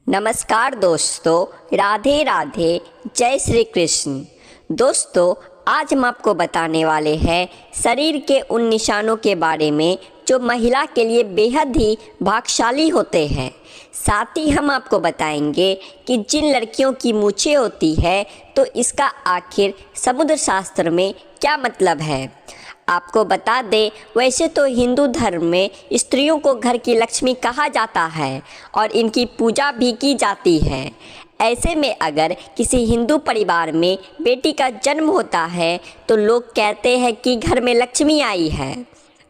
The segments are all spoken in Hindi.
नमस्कार दोस्तों, राधे राधे, जय श्री कृष्ण। दोस्तों, आज हम आपको बताने वाले हैं शरीर के उन निशानों के बारे में जो महिला के लिए बेहद ही भाग्यशाली होते हैं। साथ ही हम आपको बताएंगे कि जिन लड़कियों की मूछें होती है तो इसका आखिर समुद्र शास्त्र में क्या मतलब है। आपको बता दें, वैसे तो हिंदू धर्म में स्त्रियों को घर की लक्ष्मी कहा जाता है और इनकी पूजा भी की जाती है। ऐसे में अगर किसी हिंदू परिवार में बेटी का जन्म होता है तो लोग कहते हैं कि घर में लक्ष्मी आई है।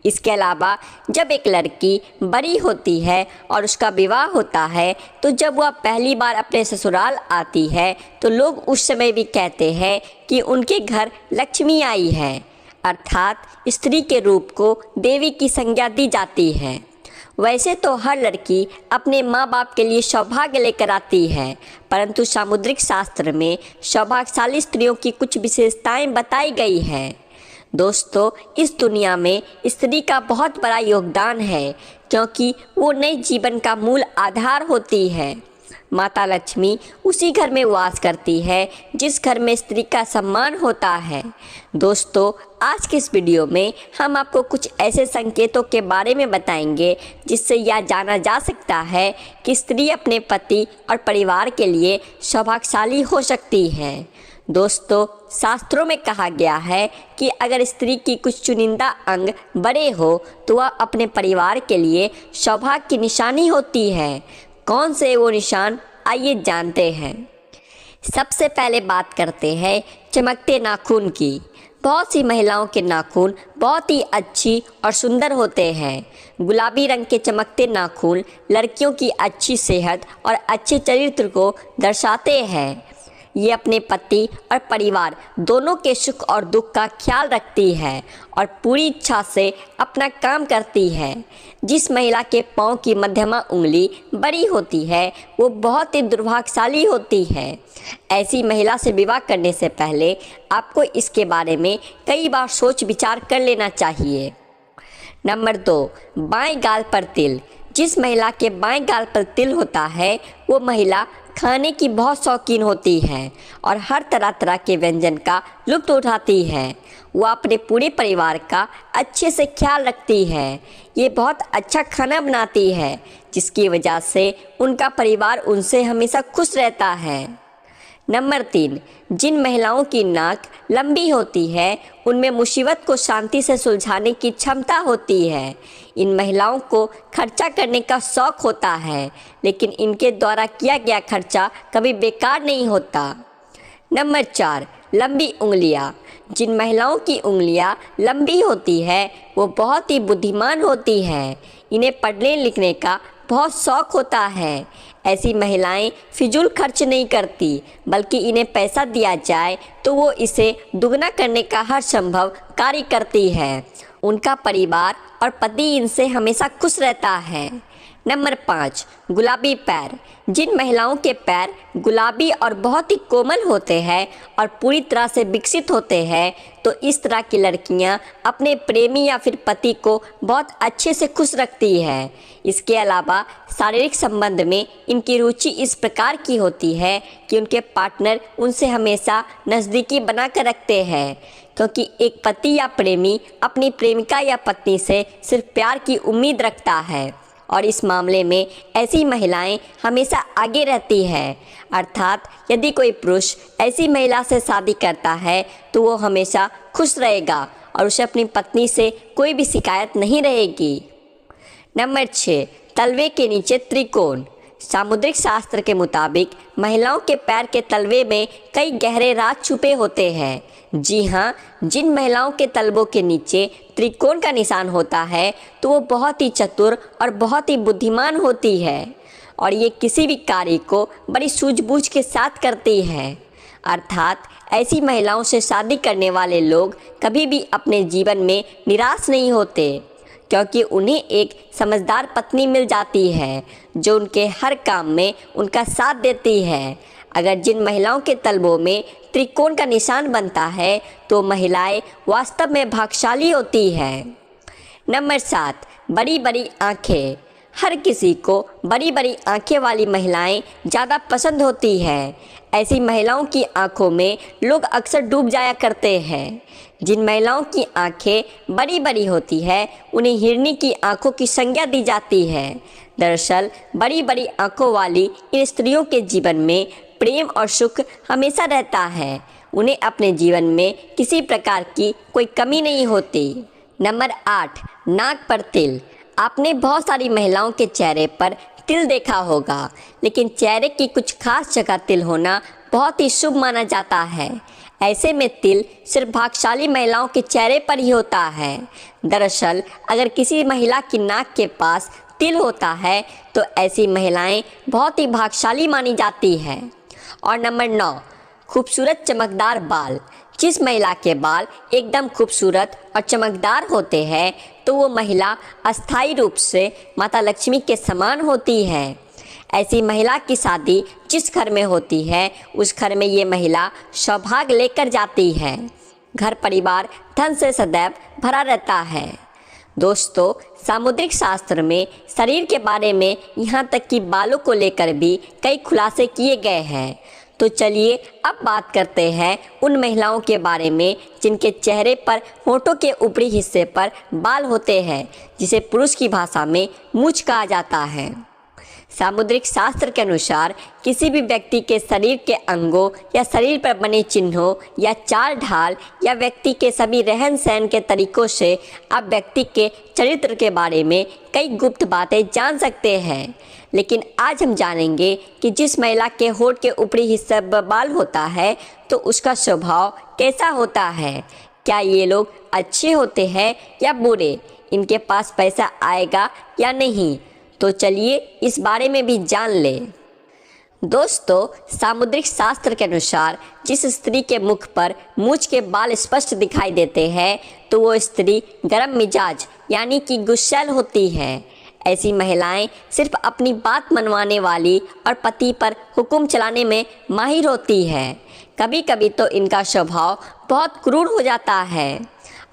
इसके अलावा जब एक लड़की बड़ी होती है और उसका विवाह होता है तो जब वह पहली बार अपने ससुराल आती है तो लोग उस समय भी कहते हैं कि उनके घर लक्ष्मी आई है, अर्थात स्त्री के रूप को देवी की संज्ञा दी जाती है। वैसे तो हर लड़की अपने माँ बाप के लिए सौभाग्य लेकर आती है, परंतु सामुद्रिक शास्त्र में सौभाग्यशाली स्त्रियों की कुछ विशेषताएं बताई गई हैं। दोस्तों, इस दुनिया में स्त्री का बहुत बड़ा योगदान है क्योंकि वो नए जीवन का मूल आधार होती है। माता लक्ष्मी उसी घर में वास करती है जिस घर में स्त्री का सम्मान होता है। दोस्तों, आज के इस वीडियो में हम आपको कुछ ऐसे संकेतों के बारे में बताएंगे जिससे यह जाना जा सकता है कि स्त्री अपने पति और परिवार के लिए सौभाग्यशाली हो सकती है। दोस्तों, शास्त्रों में कहा गया है कि अगर स्त्री की कुछ चुनिंदा अंग बड़े हो तो वह अपने परिवार के लिए सौभाग्य की निशानी होती है। कौन से वो निशान, आइए जानते हैं। सबसे पहले बात करते हैं चमकते नाखून की। बहुत सी महिलाओं के नाखून बहुत ही अच्छी और सुंदर होते हैं। गुलाबी रंग के चमकते नाखून लड़कियों की अच्छी सेहत और अच्छे चरित्र को दर्शाते हैं। ये अपने पति और परिवार दोनों के सुख और दुख का ख्याल रखती है और पूरी इच्छा से अपना काम करती है। जिस महिला के पाँव की मध्यमा उंगली बड़ी होती है वो बहुत ही दुर्भाग्यशाली होती है। ऐसी महिला से विवाह करने से पहले आपको इसके बारे में कई बार सोच विचार कर लेना चाहिए। नंबर 2, बाएं गाल पर तिल। जिस महिला के बाएं गाल पर तिल होता है वो महिला खाने की बहुत शौकीन होती है और हर तरह तरह के व्यंजन का लुत्फ उठाती है। वो अपने पूरे परिवार का अच्छे से ख्याल रखती है। ये बहुत अच्छा खाना बनाती है जिसकी वजह से उनका परिवार उनसे हमेशा खुश रहता है। नंबर 3, जिन महिलाओं की नाक लंबी होती है उनमें मुसीबत को शांति से सुलझाने की क्षमता होती है। इन महिलाओं को खर्चा करने का शौक होता है, लेकिन इनके द्वारा किया गया खर्चा कभी बेकार नहीं होता। नंबर 4, लंबी उंगलियां। जिन महिलाओं की उंगलियां लंबी होती है वो बहुत ही बुद्धिमान होती हैं। इन्हें पढ़ने लिखने का बहुत शौक होता है। ऐसी महिलाएं फिजूल खर्च नहीं करती, बल्कि इन्हें पैसा दिया जाए तो वो इसे दुगना करने का हर संभव कार्य करती है। उनका परिवार और पति इनसे हमेशा खुश रहता है। नंबर 5, गुलाबी पैर। जिन महिलाओं के पैर गुलाबी और बहुत ही कोमल होते हैं और पूरी तरह से विकसित होते हैं तो इस तरह की लड़कियां अपने प्रेमी या फिर पति को बहुत अच्छे से खुश रखती है। इसके अलावा शारीरिक संबंध में इनकी रुचि इस प्रकार की होती है कि उनके पार्टनर उनसे हमेशा नज़दीकी बना कर रखते हैं, क्योंकि एक पति या प्रेमी अपनी प्रेमिका या पत्नी से सिर्फ प्यार की उम्मीद रखता है और इस मामले में ऐसी महिलाएं हमेशा आगे रहती हैं। अर्थात यदि कोई पुरुष ऐसी महिला से शादी करता है तो वो हमेशा खुश रहेगा और उसे अपनी पत्नी से कोई भी शिकायत नहीं रहेगी। नंबर 6, तलवे के नीचे त्रिकोण। सामुद्रिक शास्त्र के मुताबिक महिलाओं के पैर के तलवे में कई गहरे राज छुपे होते हैं। जी हाँ, जिन महिलाओं के तलवों के नीचे त्रिकोण का निशान होता है तो वो बहुत ही चतुर और बहुत ही बुद्धिमान होती है और ये किसी भी कार्य को बड़ी सूझबूझ के साथ करती है। अर्थात ऐसी महिलाओं से शादी करने वाले लोग कभी भी अपने जीवन में निराश नहीं होते, क्योंकि उन्हें एक समझदार पत्नी मिल जाती है जो उनके हर काम में उनका साथ देती है। अगर जिन महिलाओं के तलवों में त्रिकोण का निशान बनता है तो महिलाएं वास्तव में भाग्यशाली होती हैं। नंबर 7, बड़ी बड़ी आँखें। हर किसी को बड़ी बड़ी आंखें वाली महिलाएं ज़्यादा पसंद होती है। ऐसी महिलाओं की आंखों में लोग अक्सर डूब जाया करते हैं। जिन महिलाओं की आंखें बड़ी बड़ी होती है उन्हें हिरनी की आंखों की संज्ञा दी जाती है। दरअसल बड़ी बड़ी आंखों वाली इन स्त्रियों के जीवन में प्रेम और सुख हमेशा रहता है। उन्हें अपने जीवन में किसी प्रकार की कोई कमी नहीं होती। नंबर 8, नाक पर तिल। आपने बहुत सारी महिलाओं के चेहरे पर तिल देखा होगा, लेकिन चेहरे की कुछ खास जगह तिल होना बहुत ही शुभ माना जाता है। ऐसे में तिल सिर्फ भाग्यशाली महिलाओं के चेहरे पर ही होता है। दरअसल अगर किसी महिला की नाक के पास तिल होता है तो ऐसी महिलाएं बहुत ही भाग्यशाली मानी जाती है। और नंबर 9, खूबसूरत चमकदार बाल। जिस महिला के बाल एकदम खूबसूरत और चमकदार होते हैं तो वो महिला अस्थायी रूप से माता लक्ष्मी के समान होती है। ऐसी महिला की शादी जिस घर में होती है उस घर में ये महिला सौभाग्य लेकर जाती है। घर परिवार धन से सदैव भरा रहता है। दोस्तों, सामुद्रिक शास्त्र में शरीर के बारे में यहाँ तक कि बालों को लेकर भी कई खुलासे किए गए हैं। तो चलिए अब बात करते हैं उन महिलाओं के बारे में जिनके चेहरे पर होठों के ऊपरी हिस्से पर बाल होते हैं, जिसे पुरुष की भाषा में मूंछ कहा जाता है। सामुद्रिक शास्त्र के अनुसार किसी भी व्यक्ति के शरीर के अंगों या शरीर पर बने चिन्हों या चाल ढाल या व्यक्ति के सभी रहन सहन के तरीकों से आप व्यक्ति के चरित्र के बारे में कई गुप्त बातें जान सकते हैं। लेकिन आज हम जानेंगे कि जिस महिला के होठ के ऊपरी हिस्से पर बाल होता है तो उसका स्वभाव कैसा होता है। क्या ये लोग अच्छे होते हैं या बुरे, इनके पास पैसा आएगा या नहीं। तो चलिए इस बारे में भी जान लें। दोस्तों, सामुद्रिक शास्त्र के अनुसार जिस स्त्री के मुख पर मूंछ के बाल स्पष्ट दिखाई देते हैं तो वो स्त्री गर्म मिजाज यानी कि गुस्सैल होती है। ऐसी महिलाएं सिर्फ अपनी बात मनवाने वाली और पति पर हुक्म चलाने में माहिर होती है। कभी कभी तो इनका स्वभाव बहुत क्रूर हो जाता है।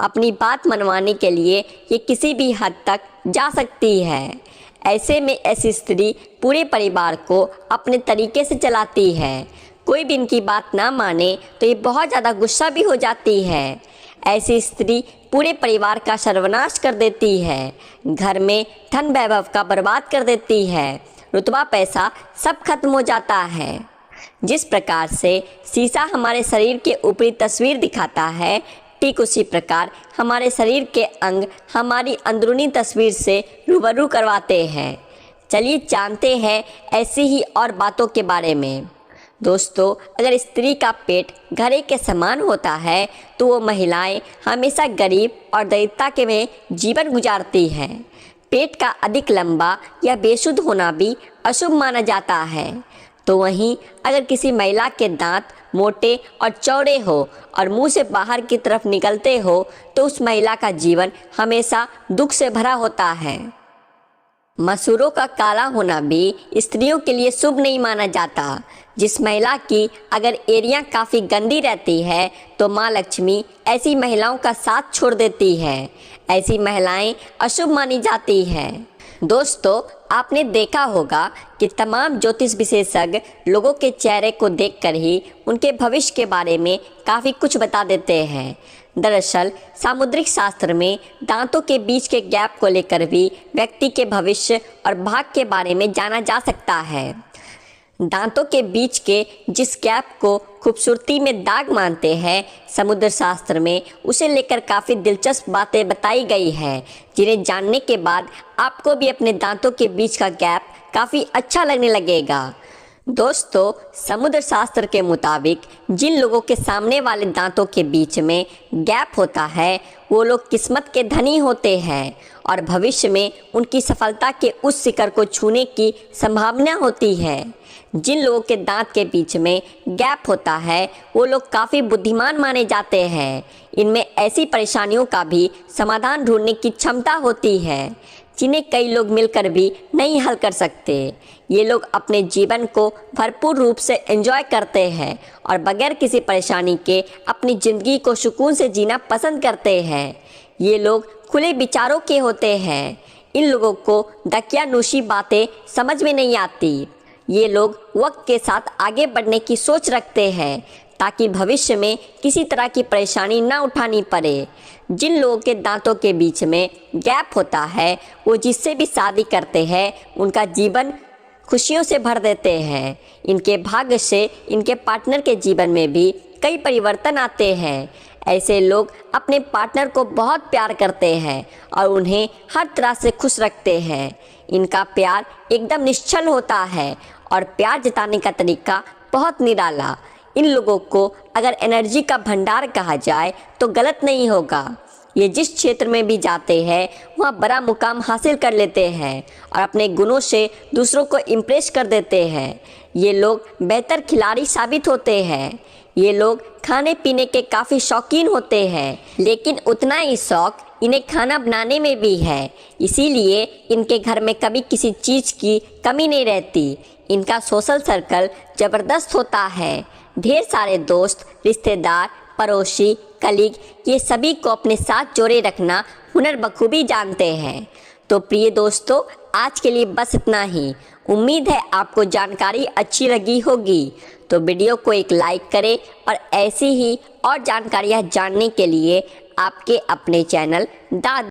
अपनी बात मनवाने के लिए ये किसी भी हद तक जा सकती है। ऐसे में ऐसी स्त्री पूरे परिवार को अपने तरीके से चलाती है। कोई भी इनकी बात ना माने तो ये बहुत ज़्यादा गुस्सा भी हो जाती है। ऐसी स्त्री पूरे परिवार का सर्वनाश कर देती है, घर में धन वैभव का बर्बाद कर देती है, रुतबा पैसा सब खत्म हो जाता है। जिस प्रकार से शीशा हमारे शरीर के ऊपरी तस्वीर दिखाता है, ठीक उसी प्रकार हमारे शरीर के अंग हमारी अंदरूनी तस्वीर से रूबरू करवाते हैं। चलिए जानते हैं ऐसी ही और बातों के बारे में। दोस्तों, अगर स्त्री का पेट घड़े के समान होता है तो वो महिलाएं हमेशा गरीब और दरिद्रता के में जीवन गुजारती हैं। पेट का अधिक लंबा या बेसुध होना भी अशुभ माना जाता है। तो वहीं अगर किसी महिला के दांत मोटे और चौड़े हो और मुंह से बाहर की तरफ निकलते हो तो उस महिला का जीवन हमेशा दुख से भरा होता है। मसूरों का काला होना भी स्त्रियों के लिए शुभ नहीं माना जाता। जिस महिला की अगर एरिया काफ़ी गंदी रहती है तो माँ लक्ष्मी ऐसी महिलाओं का साथ छोड़ देती है। ऐसी महिलाएं अशुभ मानी जाती हैं। दोस्तों, आपने देखा होगा कि तमाम ज्योतिष विशेषज्ञ लोगों के चेहरे को देखकर ही उनके भविष्य के बारे में काफ़ी कुछ बता देते हैं। दरअसल सामुद्रिक शास्त्र में दांतों के बीच के गैप को लेकर भी व्यक्ति के भविष्य और भाग्य के बारे में जाना जा सकता है। दांतों के बीच के जिस गैप को खूबसूरती में दाग मानते हैं, समुद्र शास्त्र में उसे लेकर काफ़ी दिलचस्प बातें बताई गई हैं, जिन्हें जानने के बाद आपको भी अपने दांतों के बीच का गैप काफ़ी अच्छा लगने लगेगा। दोस्तों, समुद्र शास्त्र के मुताबिक जिन लोगों के सामने वाले दांतों के बीच में गैप होता है वो लोग किस्मत के धनी होते हैं और भविष्य में उनकी सफलता के उस शिखर को छूने की संभावना होती है। जिन लोगों के दांत के बीच में गैप होता है वो लोग काफ़ी बुद्धिमान माने जाते हैं। इनमें ऐसी परेशानियों का भी समाधान ढूंढने की क्षमता होती है जिन्हें कई लोग मिलकर भी नहीं हल कर सकते। ये लोग अपने जीवन को भरपूर रूप से एंजॉय करते हैं और बगैर किसी परेशानी के अपनी ज़िंदगी को सुकून से जीना पसंद करते हैं। ये लोग खुले विचारों के होते हैं। इन लोगों को दकियानूशी बातें समझ में नहीं आती। ये लोग वक्त के साथ आगे बढ़ने की सोच रखते हैं ताकि भविष्य में किसी तरह की परेशानी ना उठानी पड़े। जिन लोगों के दांतों के बीच में गैप होता है वो जिससे भी शादी करते हैं उनका जीवन खुशियों से भर देते हैं। इनके भाग्य से इनके पार्टनर के जीवन में भी कई परिवर्तन आते हैं। ऐसे लोग अपने पार्टनर को बहुत प्यार करते हैं और उन्हें हर तरह से खुश रखते हैं। इनका प्यार एकदम निश्चल होता है और प्यार जताने का तरीका बहुत निराला। इन लोगों को अगर एनर्जी का भंडार कहा जाए तो गलत नहीं होगा। ये जिस क्षेत्र में भी जाते हैं वहाँ बड़ा मुकाम हासिल कर लेते हैं और अपने गुणों से दूसरों को इम्प्रेस कर देते हैं। ये लोग बेहतर खिलाड़ी साबित होते हैं। ये लोग खाने पीने के काफ़ी शौकीन होते हैं, लेकिन उतना ही शौक इन्हें खाना बनाने में भी है। इसीलिए इनके घर में कभी किसी चीज़ की कमी नहीं रहती। इनका सोशल सर्कल ज़बरदस्त होता है। ढेर सारे दोस्त, रिश्तेदार, पड़ोसी, कलीग, ये सभी को अपने साथ जोड़े रखना हुनर बखूबी जानते हैं। तो प्रिय दोस्तों, आज के लिए बस इतना ही। उम्मीद है आपको जानकारी अच्छी लगी होगी। तो वीडियो को एक लाइक करें और ऐसी ही और जानकारियाँ जानने के लिए आपके अपने चैनल दा